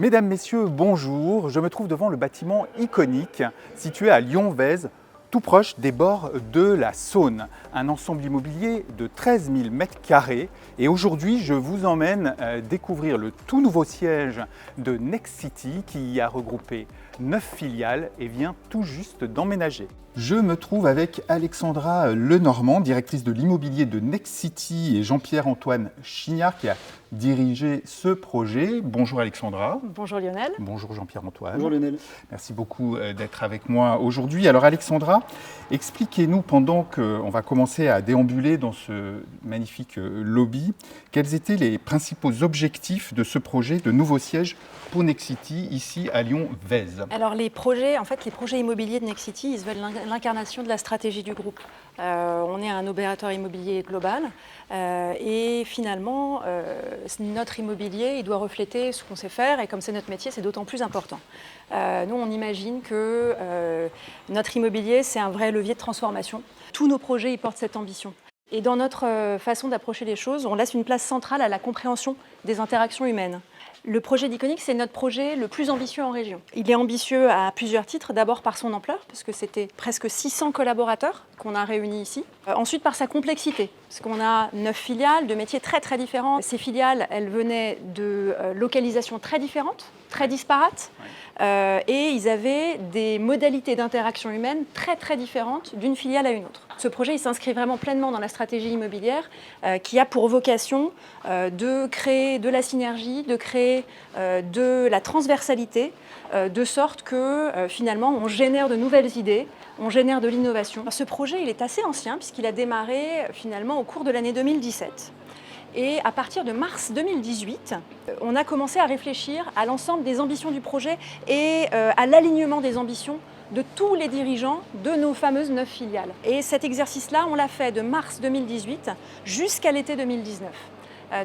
Mesdames, Messieurs, bonjour. Je me trouve devant le bâtiment iconique situé à Lyon-Vèze, tout proche des bords de la Saône. Un ensemble immobilier de 13 000 m². Et aujourd'hui, je vous emmène découvrir le tout nouveau siège de Nexity qui y a regroupé 9 filiales et vient tout juste d'emménager. Je me trouve avec Alexandra Lenormand, directrice de l'immobilier de Nexity, et Jean-Pierre-Antoine Chignard qui a dirigé ce projet. Bonjour Alexandra. Bonjour Lionel. Bonjour Jean-Pierre-Antoine. Bonjour Lionel. Merci beaucoup d'être avec moi aujourd'hui. Alors Alexandra, expliquez-nous pendant qu'on va commencer à déambuler dans ce magnifique lobby, quels étaient les principaux objectifs de ce projet de nouveau siège pour Nexity ici à Lyon-Vèze. Alors les projets immobiliers de Nexity, ils se veulent l'incarnation de la stratégie du groupe. On est un opérateur immobilier global et finalement notre immobilier il doit refléter ce qu'on sait faire et comme c'est notre métier, c'est d'autant plus important. Nous on imagine que notre immobilier c'est un vrai levier de transformation. Tous nos projets ils portent cette ambition. Et dans notre façon d'approcher les choses, on laisse une place centrale à la compréhension des interactions humaines. Le projet d'Iconic, c'est notre projet le plus ambitieux en région. Il est ambitieux à plusieurs titres. D'abord par son ampleur, parce que c'était presque 600 collaborateurs qu'on a réunis ici. Ensuite par sa complexité, parce qu'on a 9 filiales de métiers très très différents. Ces filiales, elles venaient de localisations très différentes, très disparates. Et ils avaient des modalités d'interaction humaine très très différentes d'une filiale à une autre. Ce projet il s'inscrit vraiment pleinement dans la stratégie immobilière qui a pour vocation de créer de la synergie, de créer de la transversalité, de sorte que finalement on génère de nouvelles idées, on génère de l'innovation. Ce projet il est assez ancien puisqu'il a démarré finalement au cours de l'année 2017. Et à partir de mars 2018, on a commencé à réfléchir à l'ensemble des ambitions du projet et à l'alignement des ambitions de tous les dirigeants de nos fameuses 9 filiales. Et cet exercice-là, on l'a fait de mars 2018 jusqu'à l'été 2019.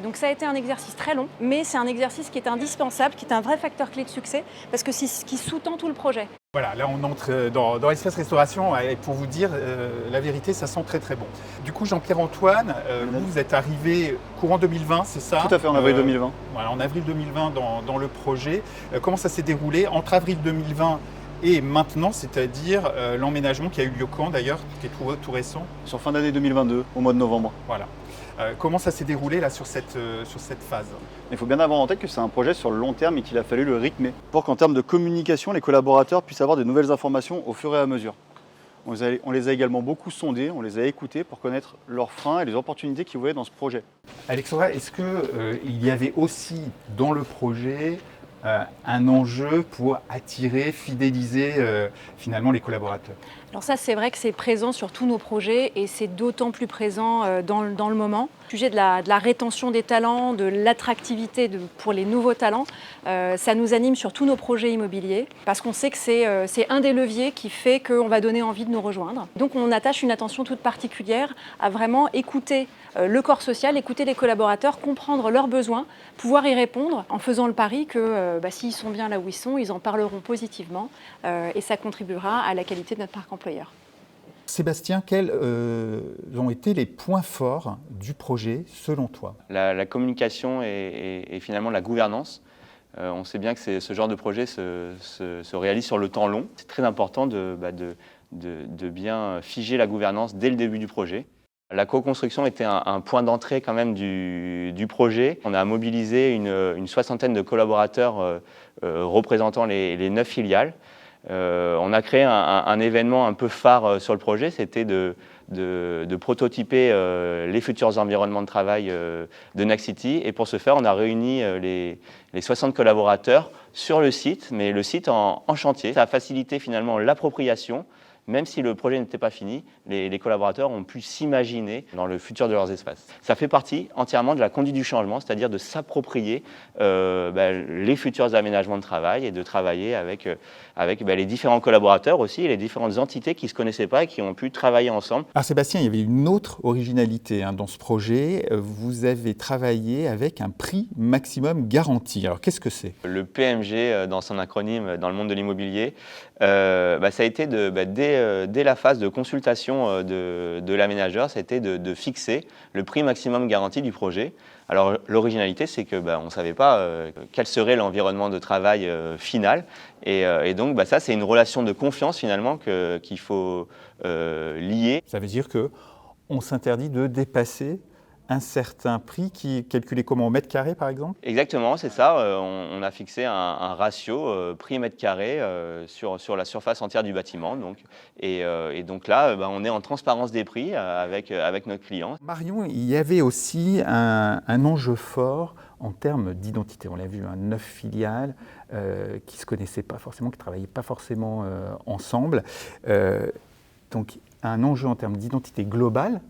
Donc ça a été un exercice très long, mais c'est un exercice qui est indispensable, qui est un vrai facteur clé de succès, parce que c'est ce qui sous-tend tout le projet. Voilà, là on entre dans l'espace restauration et pour vous dire, la vérité, ça sent très très bon. Du coup, Jean-Pierre-Antoine, vous êtes arrivé courant 2020, c'est ça? Tout à fait, en avril 2020. Voilà, en avril 2020 dans le projet. Comment ça s'est déroulé entre avril 2020 et maintenant, c'est-à-dire l'emménagement qui a eu lieu quand d'ailleurs, qui est tout récent? Sur fin d'année 2022, au mois de novembre. Voilà. Comment ça s'est déroulé là sur cette phase? Il faut bien avoir en tête que c'est un projet sur le long terme et qu'il a fallu le rythmer pour qu'en termes de communication, les collaborateurs puissent avoir de nouvelles informations au fur et à mesure. On les a également beaucoup sondés, on les a écoutés pour connaître leurs freins et les opportunités qu'ils voyaient dans ce projet. Alexandra, est-ce qu'il y avait aussi dans le projet un enjeu pour attirer, fidéliser finalement les collaborateurs? Alors ça, c'est vrai que c'est présent sur tous nos projets et c'est d'autant plus présent dans le moment. Le sujet de la rétention des talents, de l'attractivité pour les nouveaux talents, ça nous anime sur tous nos projets immobiliers parce qu'on sait que c'est un des leviers qui fait qu'on va donner envie de nous rejoindre. Donc on attache une attention toute particulière à vraiment écouter le corps social, écouter les collaborateurs, comprendre leurs besoins, pouvoir y répondre en faisant le pari que s'ils sont bien là où ils sont, ils en parleront positivement et ça contribuera à la qualité de notre parc employeur. Sébastien, quels ont été les points forts du projet selon toi? La communication et finalement la gouvernance. On sait bien que ce genre de projet se réalise sur le temps long. C'est très important de bien figer la gouvernance dès le début du projet. La co-construction était un point d'entrée quand même du projet. On a mobilisé une soixantaine de collaborateurs représentant les 9 filiales. On a créé un événement un peu phare sur le projet, c'était de prototyper les futurs environnements de travail de Nexity. Et pour ce faire, on a réuni les 60 collaborateurs sur le site, mais le site en chantier. Ça a facilité finalement l'appropriation. Même si le projet n'était pas fini, les collaborateurs ont pu s'imaginer dans le futur de leurs espaces. Ça fait partie entièrement de la conduite du changement, c'est-à-dire de s'approprier les futurs aménagements de travail et de travailler avec les différents collaborateurs aussi et les différentes entités qui ne se connaissaient pas et qui ont pu travailler ensemble. Alors Sébastien, il y avait une autre originalité dans ce projet. Vous avez travaillé avec un prix maximum garanti. Alors qu'est-ce que c'est? Le PMG, dans son acronyme dans le monde de l'immobilier, Ça a été dès la phase de consultation de l'aménageur, ça a été de fixer le prix maximum garanti du projet. Alors l'originalité, c'est que on ne savait pas quel serait l'environnement de travail final. Et donc ça, c'est une relation de confiance finalement qu'il faut lier. Ça veut dire qu'on s'interdit de dépasser un certain prix qui est calculé comment, au mètre carré par exemple? Exactement, c'est ça. On a fixé un ratio prix mètre carré sur la surface entière du bâtiment. Et donc là, on est en transparence des prix avec notre client. Marion, il y avait aussi un enjeu fort en termes d'identité. On l'a vu, 9 filiales qui ne se connaissaient pas forcément, qui ne travaillaient pas forcément ensemble. Donc un enjeu en termes d'identité globale,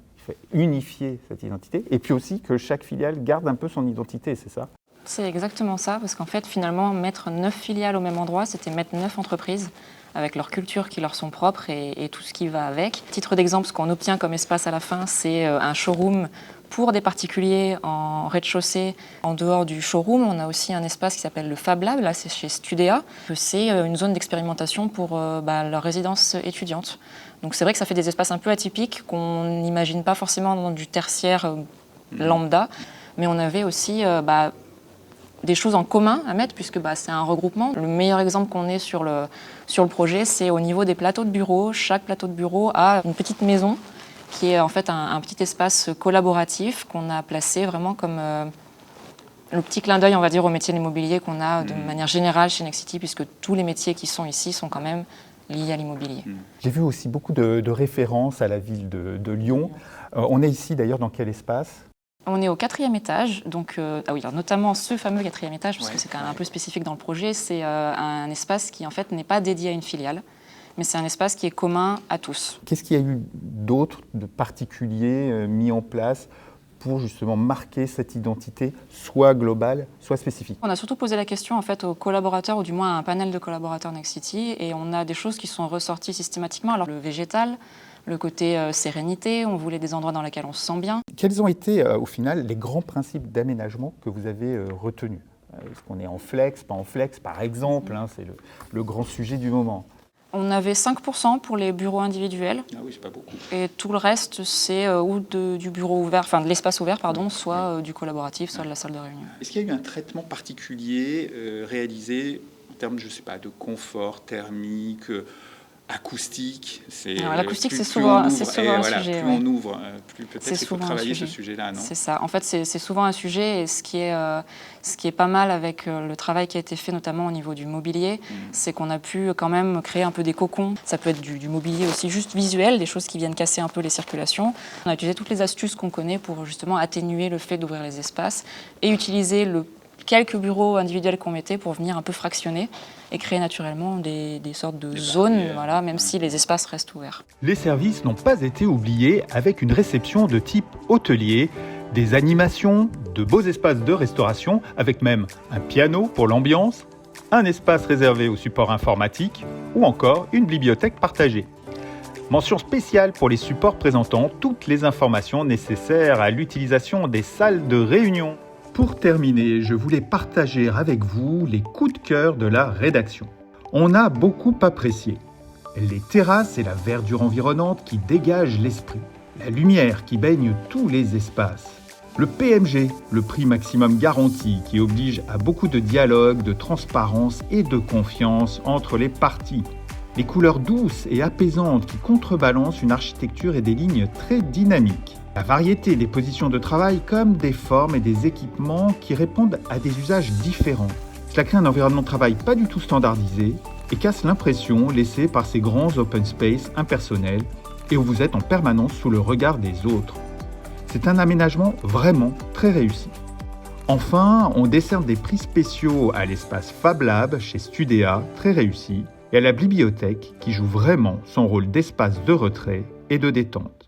unifier cette identité, et puis aussi que chaque filiale garde un peu son identité, c'est ça? C'est exactement ça, parce qu'en fait, finalement, mettre 9 filiales au même endroit, c'était mettre 9 entreprises avec leurs cultures qui leur sont propres et tout ce qui va avec. Titre d'exemple, ce qu'on obtient comme espace à la fin, c'est un showroom pour des particuliers en rez-de-chaussée. En dehors du showroom, on a aussi un espace qui s'appelle le Fab Lab, là c'est chez Studéa. C'est une zone d'expérimentation pour leur résidence étudiante. Donc c'est vrai que ça fait des espaces un peu atypiques qu'on n'imagine pas forcément dans du tertiaire lambda, mais on avait aussi des choses en commun à mettre puisque c'est un regroupement. Le meilleur exemple qu'on ait sur le projet, c'est au niveau des plateaux de bureau. Chaque plateau de bureau a une petite maison qui est en fait un petit espace collaboratif qu'on a placé vraiment comme le petit clin d'œil, on va dire, au métier de l'immobilier qu'on a de manière générale chez Nexity, puisque tous les métiers qui sont ici sont quand même liés à l'immobilier. J'ai vu aussi beaucoup de références à la ville de Lyon. On est ici d'ailleurs dans quel espace? On est au 4e étage, donc alors notamment ce fameux 4e étage, parce que c'est quand même un peu spécifique dans le projet, c'est un espace qui en fait n'est pas dédié à une filiale, mais c'est un espace qui est commun à tous. Qu'est-ce qu'il y a eu d'autre, de particulier mis en place pour justement marquer cette identité, soit globale, soit spécifique? On a surtout posé la question en fait aux collaborateurs, ou du moins à un panel de collaborateurs Nexity, et on a des choses qui sont ressorties systématiquement. Alors le végétal, le côté sérénité, on voulait des endroits dans lesquels on se sent bien. Quels ont été au final les grands principes d'aménagement que vous avez retenus? Est-ce qu'on est en flex, pas en flex par exemple, c'est le grand sujet du moment. On avait 5% pour les bureaux individuels. Ah oui, c'est pas beaucoup. Et tout le reste, c'est du bureau ouvert, enfin de l'espace ouvert, pardon, soit du collaboratif, soit de la salle de réunion. Est-ce qu'il y a eu un traitement particulier réalisé en termes, je sais pas, de confort thermique, acoustique? L'acoustique, c'est souvent un sujet. Plus on ouvre, plus peut-être il faut travailler ce sujet-là, non? C'est ça. En fait, c'est souvent un sujet. Et ce qui est pas mal avec le travail qui a été fait, notamment au niveau du mobilier, c'est qu'on a pu quand même créer un peu des cocons. Ça peut être du mobilier aussi juste visuel, des choses qui viennent casser un peu les circulations. On a utilisé toutes les astuces qu'on connaît pour justement atténuer le fait d'ouvrir les espaces et utiliser quelques bureaux individuels qu'on mettait pour venir un peu fractionner et créer naturellement des sortes de zones, même si les espaces restent ouverts. Les services n'ont pas été oubliés avec une réception de type hôtelier, des animations, de beaux espaces de restauration, avec même un piano pour l'ambiance, un espace réservé au support informatique ou encore une bibliothèque partagée. Mention spéciale pour les supports présentant toutes les informations nécessaires à l'utilisation des salles de réunion. Pour terminer, je voulais partager avec vous les coups de cœur de la rédaction. On a beaucoup apprécié les terrasses et la verdure environnante qui dégagent l'esprit, la lumière qui baigne tous les espaces, le PMG, le prix maximum garanti qui oblige à beaucoup de dialogue, de transparence et de confiance entre les parties, les couleurs douces et apaisantes qui contrebalancent une architecture et des lignes très dynamiques. La variété des positions de travail comme des formes et des équipements qui répondent à des usages différents. Cela crée un environnement de travail pas du tout standardisé et casse l'impression laissée par ces grands open space impersonnels et où vous êtes en permanence sous le regard des autres. C'est un aménagement vraiment très réussi. Enfin, on décerne des prix spéciaux à l'espace Fab Lab chez Studéa, très réussi, et à la bibliothèque qui joue vraiment son rôle d'espace de retrait et de détente.